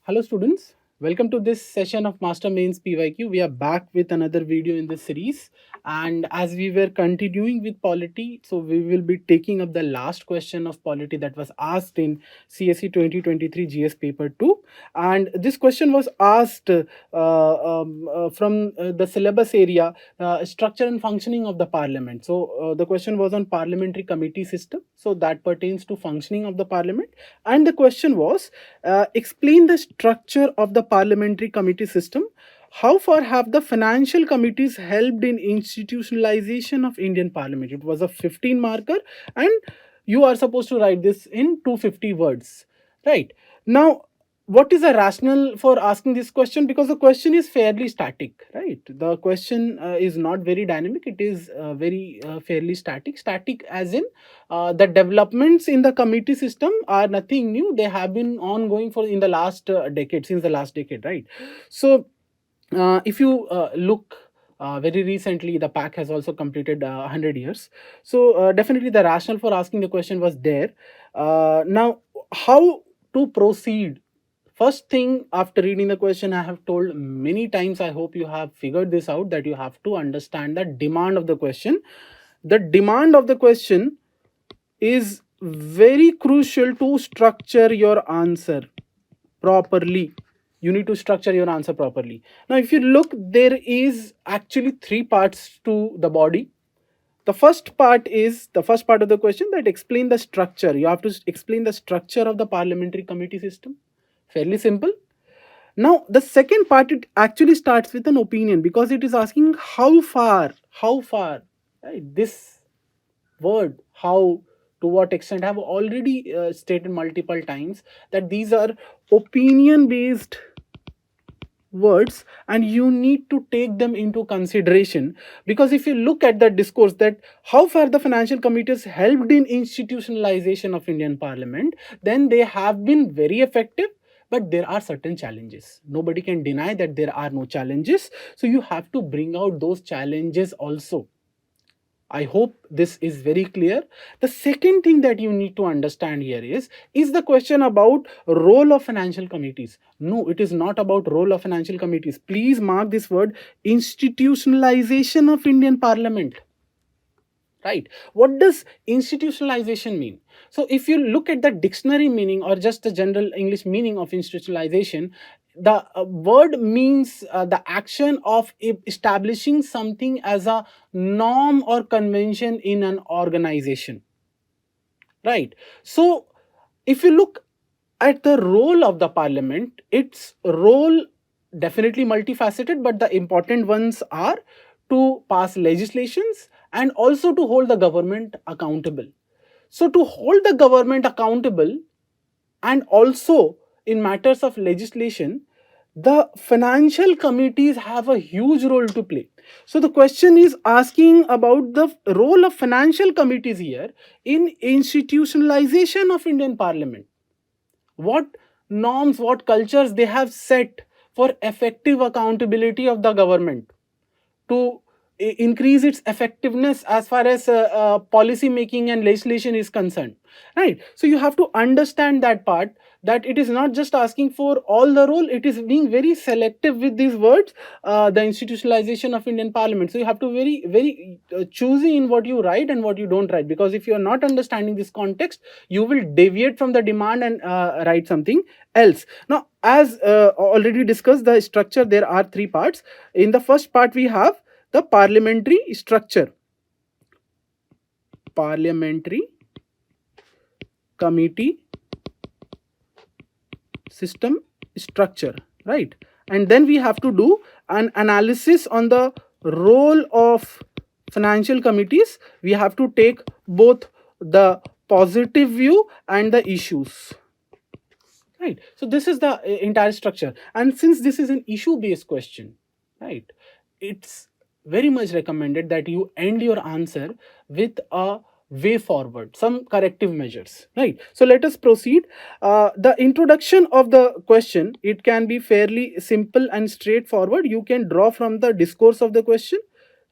Hello students, welcome to this session of Master Mains PYQ. We are back with another video in this series, and as we were continuing with polity, so we will be taking up the last question of polity that was asked in CSE 2023 GS paper 2, and this question was asked from the syllabus area, structure and functioning of the parliament. So the question was on parliamentary committee system, so that pertains to functioning of the parliament, and the question was explain the structure of the parliamentary committee system. How far have the financial committees helped in institutionalization of Indian parliament? It was a 15 marker, and you are supposed to write this in 250 words. Right. Now, what is the rationale for asking this question? Because the question is fairly static, right? The question is not very dynamic. It is very fairly static as in the developments in the committee system are nothing new. They have been ongoing for in the last decade, since the last decade, right? So if you look very recently, the pack has also completed 100 years. So definitely the rationale for asking the question was there. Now, how to proceed? First thing, after reading the question, I have told many times, I hope you have figured this out, that you have to understand the demand of the question. The demand of the question is very crucial to structure your answer properly. You need to structure your answer properly. Now, if you look, there is actually three parts to the body. The first part is the first part of the question, that explain the structure. You have to explain the structure of the parliamentary committee system. Fairly simple. Now, the second part, it actually starts with an opinion, because it is asking how far, right? This word, how, to what extent, I have already stated multiple times that these are opinion based words, and you need to take them into consideration. Because if you look at the discourse, that how far the financial committees helped in institutionalization of Indian parliament, then they have been very effective, but there are certain challenges. Nobody can deny that there are no challenges, so you have to bring out those challenges also. I hope this is very clear. The second thing that you need to understand here is the question about role of financial committees? No, it is not about role of financial committees. Please mark this word, institutionalization of Indian parliament. Right. What does institutionalization mean? So if you look at the dictionary meaning or just the general English meaning of institutionalization, the word means the action of establishing something as a norm or convention in an organization. Right. So if you look at the role of the parliament, its role definitely multifaceted, but the important ones are to pass legislations and also to hold the government accountable. So to hold the government accountable, and also in matters of legislation, the financial committees have a huge role to play. So the question is asking about the role of financial committees here in institutionalization of Indian parliament. What norms, what cultures they have set for effective accountability of the government, to increase its effectiveness as far as policy making and legislation is concerned, right? So you have to understand that part, that it is not just asking for all the role, it is being very selective with these words, the institutionalization of Indian parliament. So you have to very choosy in what you write and what you don't write, because if you are not understanding this context, you will deviate from the demand and write something else. Now, as already discussed, the structure, there are three parts. In the first part, we have the parliamentary structure, parliamentary committee system structure, right? And then we have to do an analysis on the role of financial committees. We have to take both the positive view and the issues, right? So this is the entire structure, and since this is an issue based question, right, it's very much recommended that you end your answer with a way forward, some corrective measures, right? So let us proceed. The introduction of the question, it can be fairly simple and straightforward. You can draw from the discourse of the question,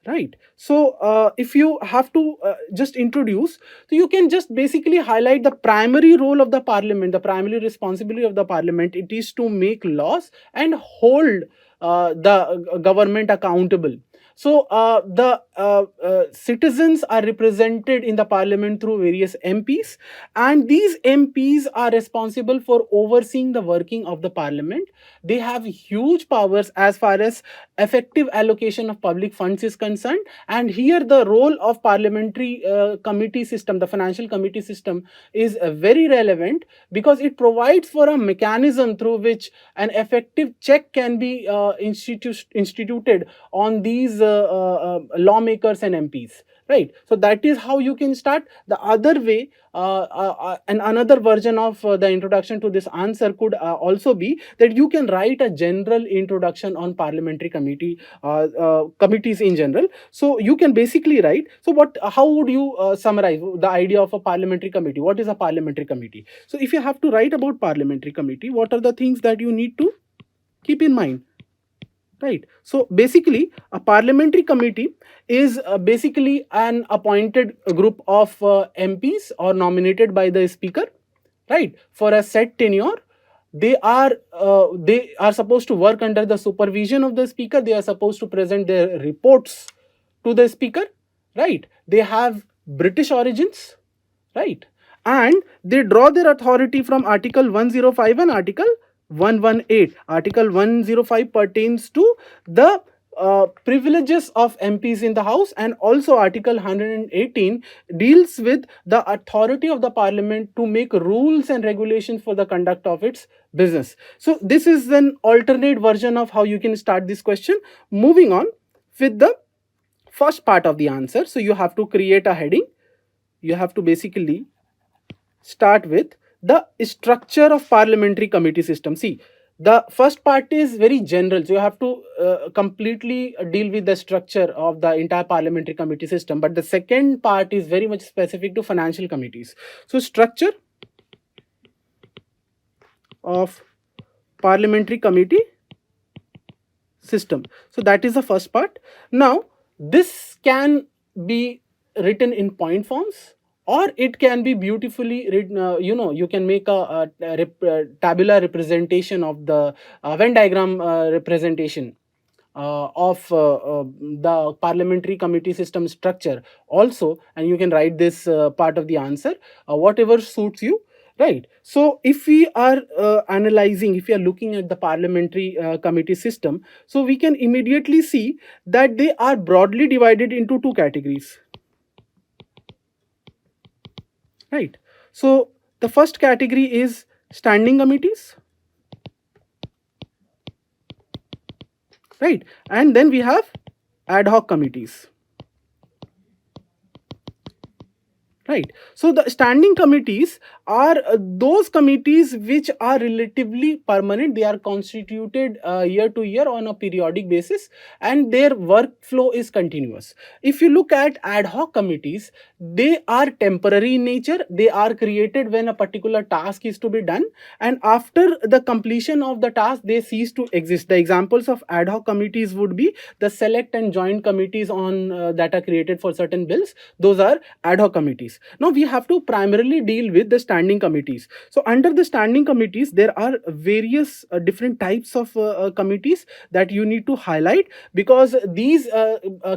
right? So if you have to just introduce, so you can just basically highlight the primary role of the parliament, the primary responsibility of the parliament. It is to make laws and hold the government accountable. So the citizens are represented in the parliament through various MPs, and these MPs are responsible for overseeing the working of the parliament. They have huge powers as far as effective allocation of public funds is concerned. And here the role of parliamentary committee system, the financial committee system, is very relevant, because it provides for a mechanism through which an effective check can be instituted on these lawmakers and MPs, right? So that is how you can start. The other way, and another version of the introduction to this answer could also be that you can write a general introduction on parliamentary committees in general. So you can basically write, so what, how would you summarize the idea of a parliamentary committee? What is a parliamentary committee? So if you have to write about parliamentary committee, what are the things that you need to keep in mind? Right. So basically, a parliamentary committee is basically an appointed group of MPs or nominated by the speaker, right, for a set tenure. They are supposed to work under the supervision of the speaker. They are supposed to present their reports to the speaker, right? They have British origins, right? And they draw their authority from Article 105 and Article 118. Article 105 pertains to the privileges of MPs in the House, and also Article 118 deals with the authority of the Parliament to make rules and regulations for the conduct of its business. So this is an alternate version of how you can start this question. Moving on with the first part of the answer. So you have to create a heading. You have to basically start with the structure of parliamentary committee system. See, the first part is very general, so you have to completely deal with the structure of the entire parliamentary committee system. But the second part is very much specific to financial committees. So structure of parliamentary committee system. So that is the first part. Now this can be written in point forms, or it can be beautifully written. You can make a tabular representation of the Venn diagram representation of the parliamentary committee system structure also, and you can write this part of the answer, whatever suits you, right? So if we are analyzing, if we are looking at the parliamentary committee system, so we can immediately see that they are broadly divided into two categories, right? So the first category is standing committees, right? And then we have ad hoc committees, right? So the standing committees are those committees which are relatively permanent. They are constituted year to year on a periodic basis, and their workflow is continuous. If you look at ad hoc committees, they are temporary in nature. They are created when a particular task is to be done, and after the completion of the task, they cease to exist. The examples of ad hoc committees would be the select and joint committees on that are created for certain bills. Those are ad hoc committees. Now we have to primarily deal with the standing committees. So under the standing committees, there are various different types of committees that you need to highlight, because these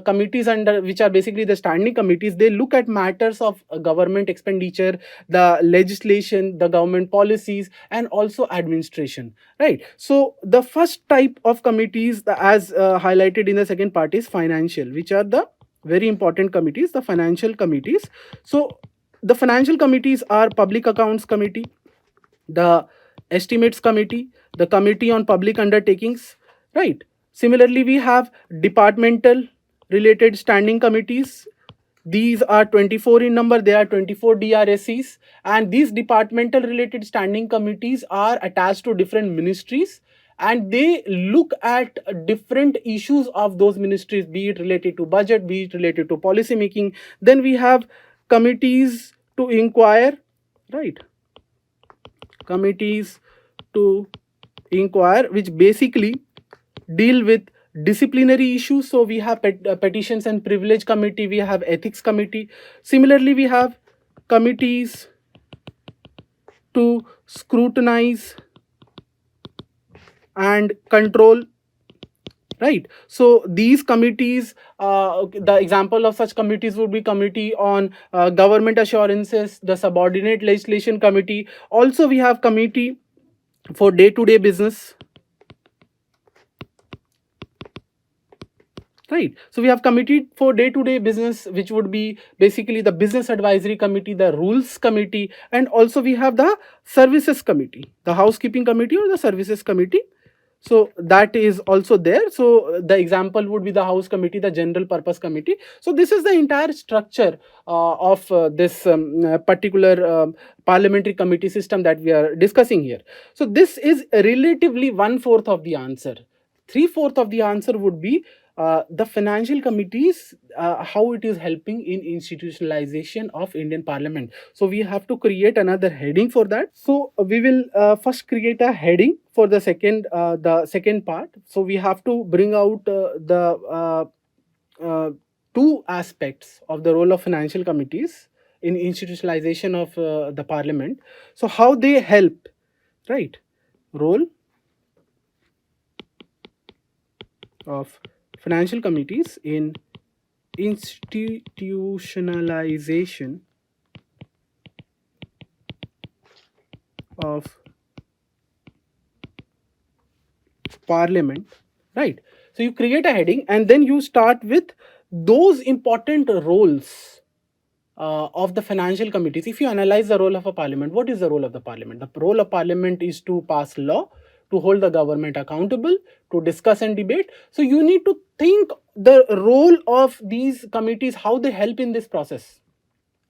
committees, under which are basically the standing committees, they look at matters of government expenditure, the legislation, the government policies, and also administration, right? So the first type of committees, as highlighted in the second part, is financial, which are the very important committees, the financial committees. So the financial committees are Public Accounts Committee, the Estimates Committee, the Committee on Public Undertakings, right? Similarly, we have departmental related standing committees. These are 24 in number. There are 24 DRSCs, and these departmental related standing committees are attached to different ministries, and they look at different issues of those ministries, be it related to budget, be it related to policy making. Then we have committees to inquire, right? Committees to inquire, which basically deal with disciplinary issues, so we have petitions and privilege committee, we have ethics committee. Similarly, we have committees to scrutinize and control, right? So these committees, the example of such committees would be committee on government assurances, the subordinate legislation committee. Also we have committee for day-to-day business, right? So we have committee for day-to-day business, which would be basically the business advisory committee, the rules committee, and also we have the services committee, the housekeeping committee or the services committee. So that is also there. So the example would be the house committee, the general purpose committee. So this is the entire structure of this particular parliamentary committee system that we are discussing here. So this is relatively 1/4 of the answer. 3/4 of the answer would be the financial committees, how it is helping in institutionalization of Indian Parliament. So we have to create another heading for that. So we will first create a heading for the second part. So we have to bring out two aspects of the role of financial committees in institutionalization of the Parliament. So how they help, right? Role of financial committees in institutionalization of Parliament, right? So you create a heading and then you start with those important roles of the financial committees. If you analyze the role of a parliament, what is the role of the parliament? The role of parliament is to pass law, to hold the government accountable, to discuss and debate. So you need to think the role of these committees, how they help in this process,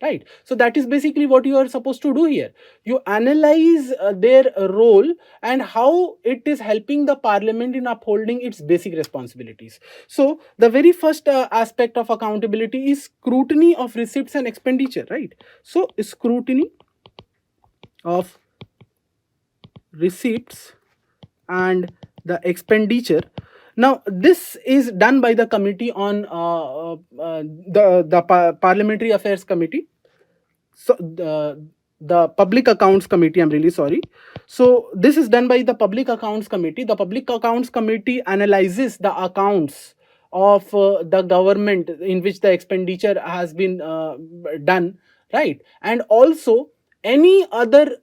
right? So that is basically what you are supposed to do here. You analyze their role and how it is helping the parliament in upholding its basic responsibilities. So the very first aspect of accountability is scrutiny of receipts and expenditure, right? So scrutiny of receipts and the expenditure. Now this is done by the committee on the parliamentary affairs committee. So the public accounts committee, I'm really sorry. So this is done by the public accounts committee. The public accounts committee analyzes the accounts of the government in which the expenditure has been done, right? And also any other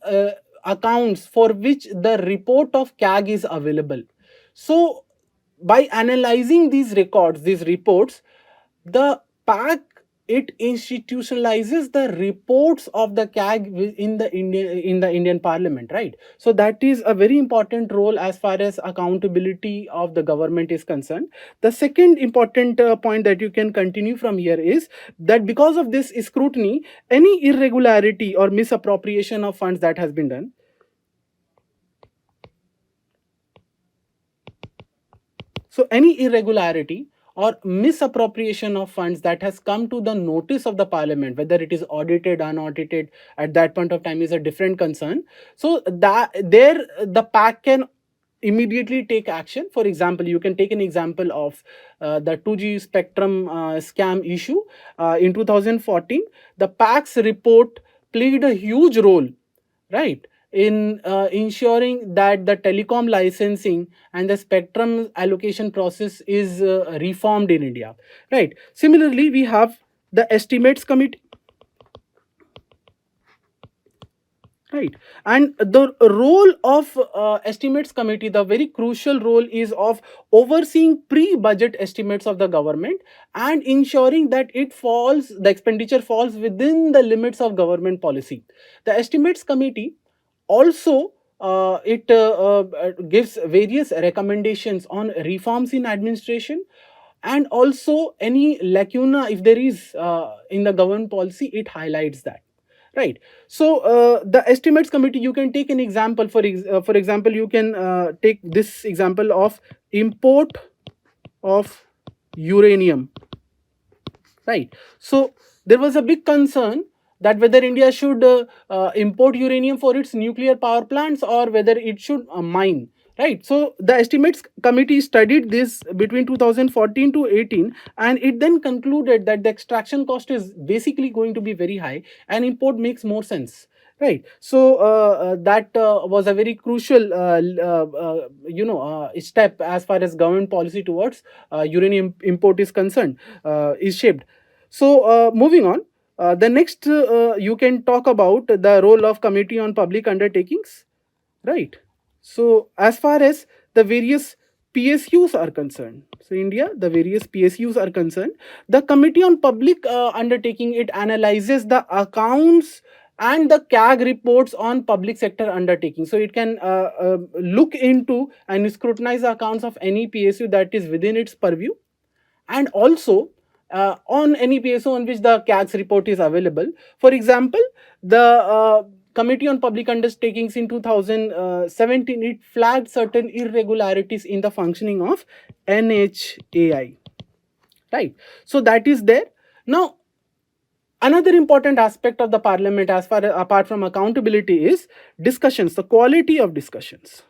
accounts for which the report of CAG is available. So by analyzing these records, these reports, the PAC, it institutionalizes the reports of the CAG in the Indian Parliament, right? So that is a very important role as far as accountability of the government is concerned. The second important point that you can continue from here is that because of this scrutiny, any irregularity or misappropriation of funds that has been done, so any irregularity or misappropriation of funds that has come to the notice of the parliament, whether it is audited, unaudited, at that point of time is a different concern. So that there the PAC can immediately take action. For example, you can take an example of the 2G spectrum scam issue. In 2014, the PAC's report played a huge role, right, in ensuring that the telecom licensing and the spectrum allocation process is reformed in India, right? Similarly, we have the estimates committee, right? And the role of estimates committee, the very crucial role is of overseeing pre-budget estimates of the government and ensuring that the expenditure falls within the limits of government policy. The estimates committee also it gives various recommendations on reforms in administration, and also any lacuna if there is in the government policy, it highlights that, right? So the estimates committee, you can take an example. For example, you can take this example of import of uranium, right? So there was a big concern that whether India should import uranium for its nuclear power plants or whether it should mine right? So the estimates committee studied this between 2014 to 18, and it then concluded that the extraction cost is basically going to be very high and import makes more sense, right? So that was a very crucial step as far as government policy towards uranium import is concerned, is shaped. So moving on, the next you can talk about the role of committee on public undertakings, right? So as far as the various PSUs are concerned, so India, the various PSUs are concerned, the Committee on Public Undertaking, it analyzes the accounts and the CAG reports on public sector undertaking. So it can look into and scrutinize the accounts of any PSU that is within its purview, and also on any PSO on which the CAG's report is available. For example, the Committee on Public Undertakings in 2017, it flagged certain irregularities in the functioning of NHAI, right? So that is there. Now, another important aspect of the parliament, as far apart from accountability, is discussions, the quality of discussions.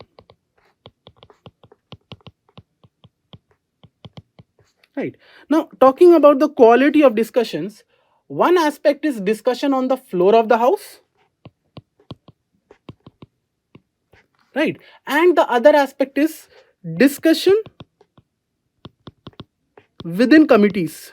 Right. Now, talking about the quality of discussions, one aspect is discussion on the floor of the house, right? And the other aspect is discussion within committees,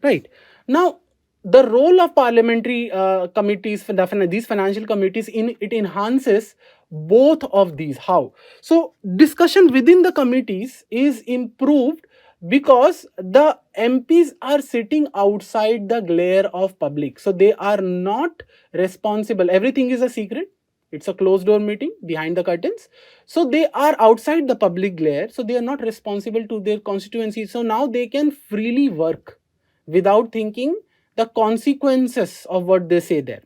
right? Now, the role of parliamentary committees, these financial committees, it enhances both of these. How? So discussion within the committees is improved because the MPs are sitting outside the glare of public, so they are not responsible. Everything is a secret, it's a closed door meeting behind the curtains, so they are outside the public glare, so they are not responsible to their constituency. So now they can freely work without thinking the consequences of what they say there.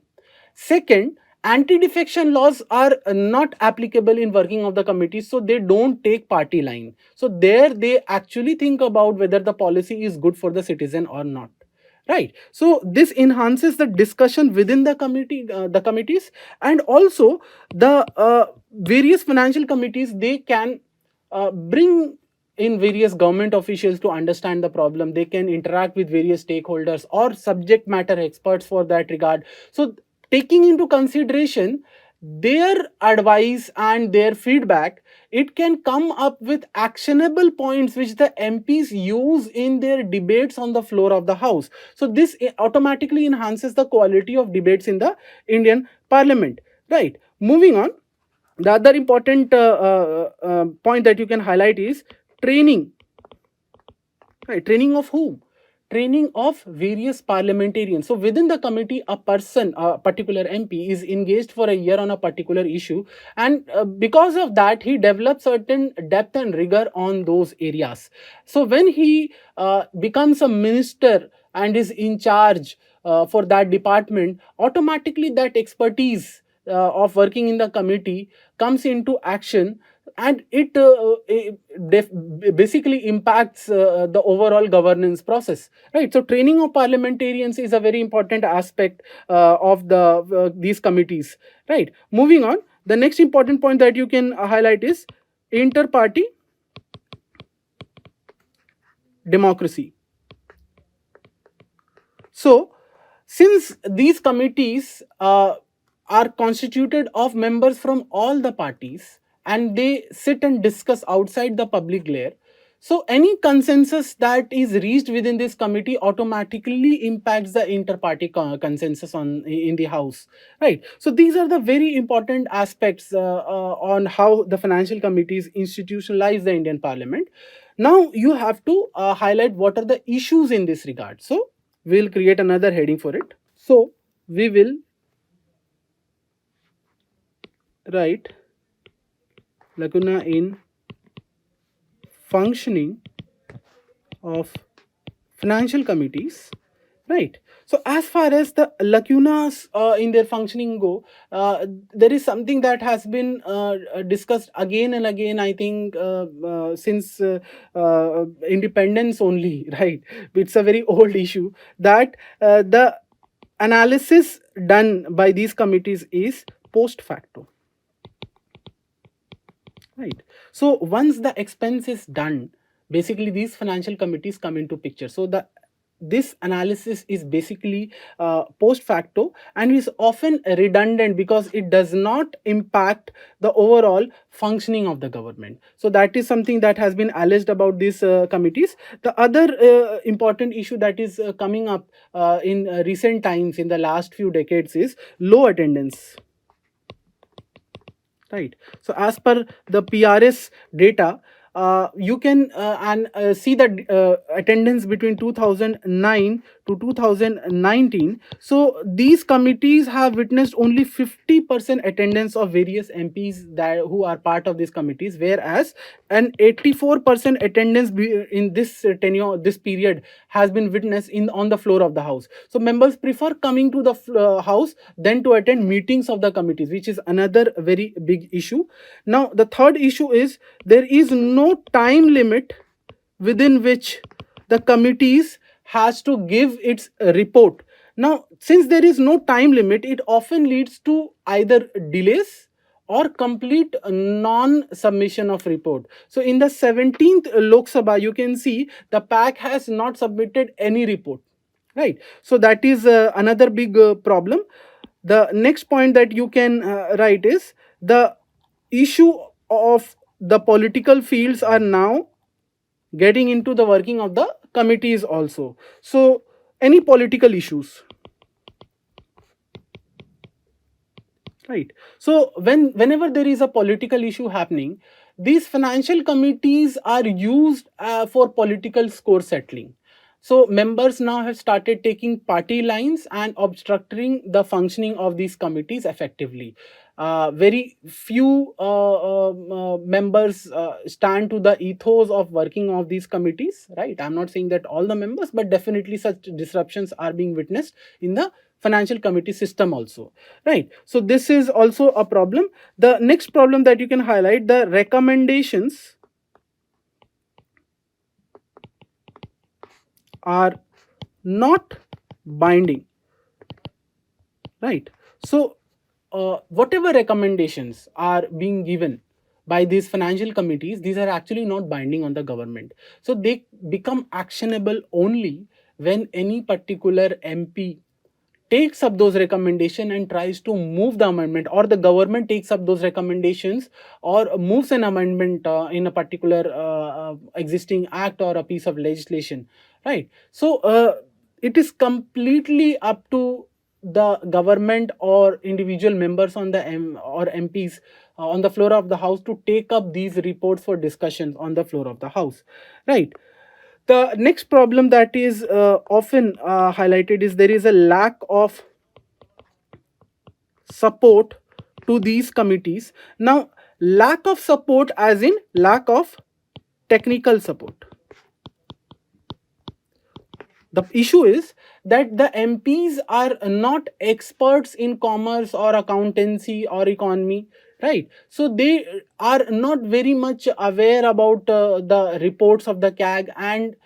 Second, anti-defection laws are not applicable in working of the committees, so they don't take party line. So there they actually think about whether the policy is good for the citizen or not, right? So this enhances the discussion within the committees, and also the various financial committees, they can bring in various government officials to understand the problem. They can interact with various stakeholders or subject matter experts for that regard. So taking into consideration their advice and their feedback, it can come up with actionable points which the MPs use in their debates on the floor of the house. So this automatically enhances the quality of debates in the Indian parliament, right? Moving on, the other important point that you can highlight is training. Right, training of whom? Training of various parliamentarians. So within the committee, a person, a particular MP, is engaged for a year on a particular issue, and because of that, he develops certain depth and rigor on those areas. So when he becomes a minister and is in charge for that department, automatically that expertise of working in the committee comes into action, and it basically impacts the overall governance process, right? So training of parliamentarians is a very important aspect of these committees, right? Moving on, the next important point that you can highlight is inter-party democracy. So since these committees are constituted of members from all the parties, and they sit and discuss outside the public glare, so any consensus that is reached within this committee automatically impacts the inter-party consensus in the house, right? So these are the very important aspects on how the financial committees institutionalize the Indian parliament. Now you have to highlight what are the issues in this regard. So we'll create another heading for it. So we will write lacuna in functioning of financial committees, right? So as far as the lacunas in their functioning go, there is something that has been discussed again and again, I think since independence only, right? It's a very old issue that the analysis done by these committees is post facto. right? So once the expense is done, basically these financial committees come into picture. So the this analysis is basically post facto and is often redundant because it does not impact the overall functioning of the government. So that is something that has been alleged about these committees. The other important issue that is coming up in recent times, in the last few decades, is low attendance, right? So as per the PRS data, you can see the attendance between 2009 to 2019. So these committees have witnessed only 50% attendance of various MPs that who are part of these committees, whereas an 84% attendance in this tenure, this period, has been witnessed in on the floor of the house. So members prefer coming to the house than to attend meetings of the committees, which is another very big issue. Now the third issue is there is no time limit within which the committees has to give its report. Now since there is no time limit, it often leads to either delays or complete non-submission of report. So in the 17th Lok Sabha, you can see the PAC has not submitted any report, right? So that is another big problem. The next point that you can write is the issue of the political fields are now getting into the working of the committees also. So any political issues, right? So whenever there is a political issue happening, these financial committees are used for political score settling. So members now have started taking party lines and obstructing the functioning of these committees effectively. Very few members stand to the ethos of working of these committees, right? I'm not saying that all the members, but definitely such disruptions are being witnessed in the financial committee system also, right? So this is also a problem. The next problem that you can highlight, the recommendations are not binding, right? So whatever recommendations are being given by these financial committees, these are actually not binding on the government. So they become actionable only when any particular MP takes up those recommendations and tries to move the amendment, or the government takes up those recommendations or moves an amendment in a particular existing act or a piece of legislation, right? So it is completely up to the government or individual members on the or MPs on the floor of the house to take up these reports for discussions on the floor of the house, right? The next problem that is often highlighted is there is a lack of support to these committees. Now, lack of support as in lack of technical support. The issue is that the MPs are not experts in commerce or accountancy or economy, right? So they are not very much aware about the reports of the CAG, and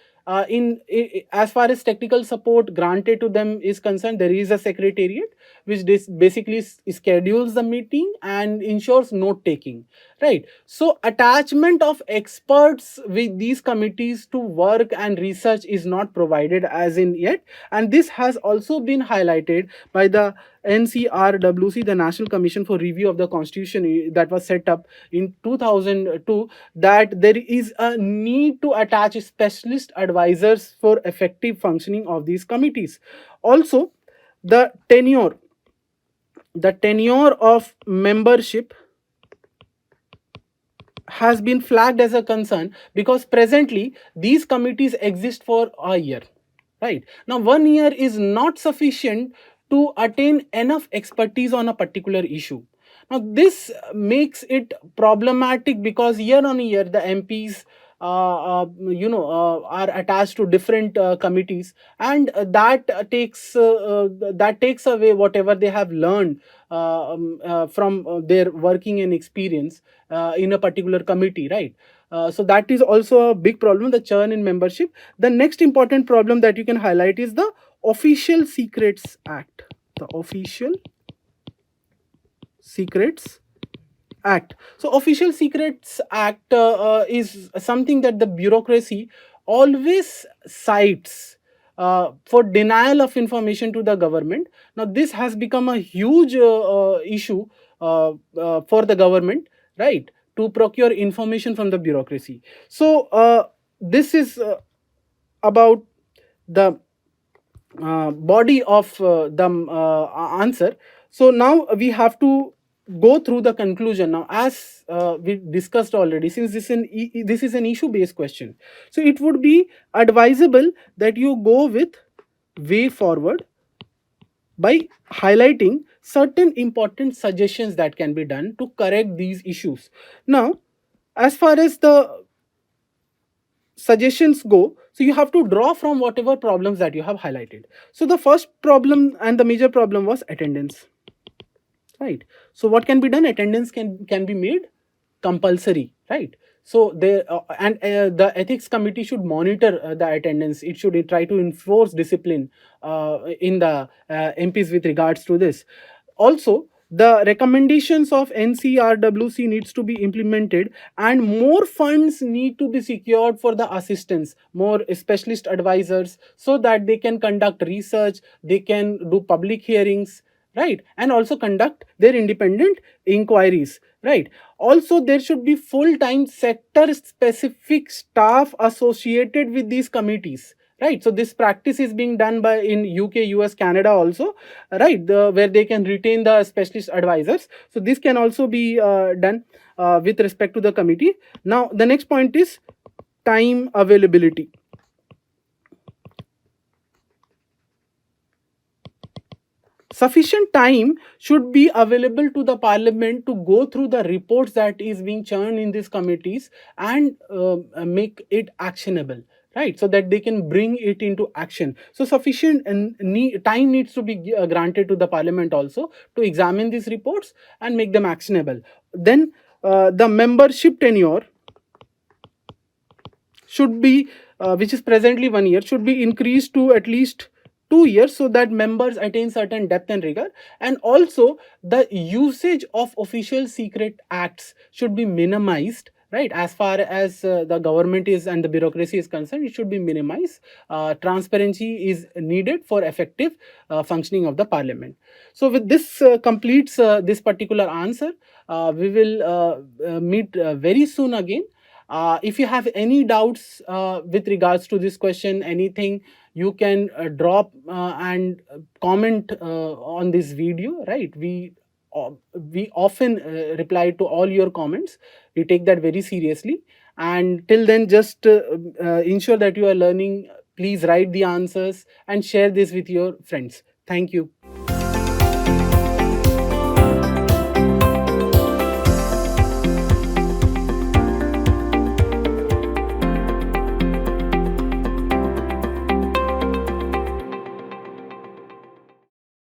as far as technical support granted to them is concerned, there is a secretariat which basically schedules the meeting and ensures note taking, right? So attachment of experts with these committees to work and research is not provided as in yet, and this has also been highlighted by the NCRWC, the National Commission for Review of the Constitution, that was set up in 2002, that there is a need to attach specialist advisors for effective functioning of these committees. Also, the tenure of membership has been flagged as a concern because presently these committees exist for a year, right? Now 1 year is not sufficient to attain enough expertise on a particular issue. Now this makes it problematic because year on year the MPs are attached to different committees, and that takes away whatever they have learned from their working and experience in a particular committee, right? So that is also a big problem, the churn in membership. The next important problem that you can highlight is the Official Secrets Act. The Official Secrets Act. So Official Secrets Act is something that the bureaucracy always cites for denial of information to the government. Now this has become a huge issue for the government, right, to procure information from the bureaucracy. So this is about the body of the answer. So now we have to go through the conclusion. Now, as we discussed already, since this is an issue based question, so it would be advisable that you go with way forward by highlighting certain important suggestions that can be done to correct these issues. Now, as far as the suggestions go, so you have to draw from whatever problems that you have highlighted. So the first problem and the major problem was attendance, right? So what can be done? Attendance can be made compulsory, right? So the ethics committee should monitor the attendance. It should try to enforce discipline in the MPs with regards to this. Also, the recommendations of NCRWC needs to be implemented, and more funds need to be secured for the assistance, more specialist advisors, so that they can conduct research, they can do public hearings, right, and also conduct their independent inquiries, right. Also, there should be full-time sector specific staff associated with these committees, right. So this practice is being done by in UK, US, Canada also, right, where they can retain the specialist advisors. So this can also be done with respect to the committee. Now the next point is time availability. Sufficient time should be available to the parliament to go through the reports that is being churned in these committees and make it actionable, right, so that they can bring it into action. So sufficient time needs to be granted to the parliament also to examine these reports and make them actionable. Then the membership tenure should be which is presently 1 year, should be increased to at least 2 years, so that members attain certain depth and rigor. And also the usage of official secret acts should be minimized, right, as far as the government is and the bureaucracy is concerned. It should be minimized. Transparency is needed for effective functioning of the parliament. So with this completes this particular answer. We will meet very soon again. If you have any doubts with regards to this question, anything, you can drop and comment on this video, right. We often reply to all your comments. We take that very seriously, and till then, just ensure that you are learning. Please write the answers and share this with your friends. Thank you.